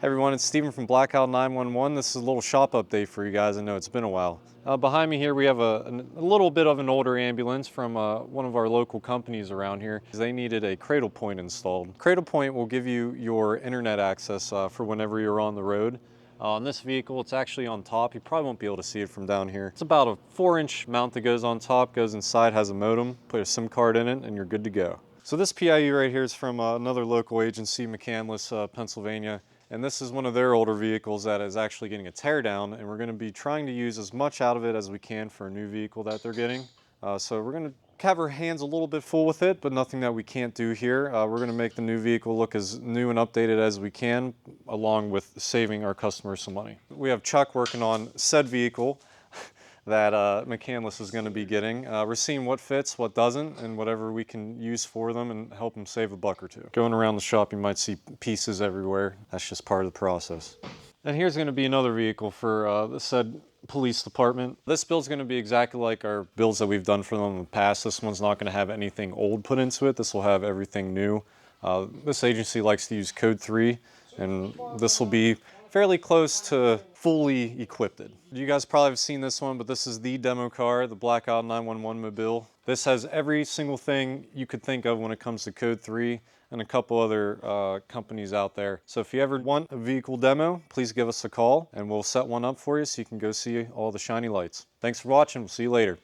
Hey everyone, it's Steven from Blackout 911. This is a little shop update for you guys. I know it's been a while. Behind me here we have a little bit of an older ambulance from one of our local companies around here. They needed a cradle point installed. Cradle point will give you your internet access for whenever you're on the road. On this vehicle, it's actually on top. You probably won't be able to see it from down here. It's about a 4-inch mount that goes on top, goes inside, has a modem, put a SIM card in it, and you're good to go. So this PIU right here is from another local agency, McCandless, Pennsylvania. And this is one of their older vehicles that is actually getting a tear down, and we're going to be trying to use as much out of it as we can for a new vehicle that they're getting. So we're going to have our hands a little bit full with it, but nothing that we can't do here. We're going to make the new vehicle look as new and updated as we can, along with saving our customers some money. We have Chuck working on said vehicle that McCandless is going to be getting. We're seeing what fits, what doesn't, and whatever we can use for them and help them save a buck or two. Going around the shop, you might see pieces everywhere. That's just part of the process. And here's going to be another vehicle for the said police department. This build's going to be exactly like our builds that we've done for them in the past. This one's not going to have anything old put into it. This will have everything new. This agency likes to use code 3, and this will be fairly close to fully equipped. You guys probably have seen this one, but this is the demo car, the Blackout 911 Mobile. This has every single thing you could think of when it comes to code 3 and a couple other companies out there. So if you ever want a vehicle demo, please give us a call and we'll set one up for you so you can go see all the shiny lights. Thanks for watching. We'll see you later.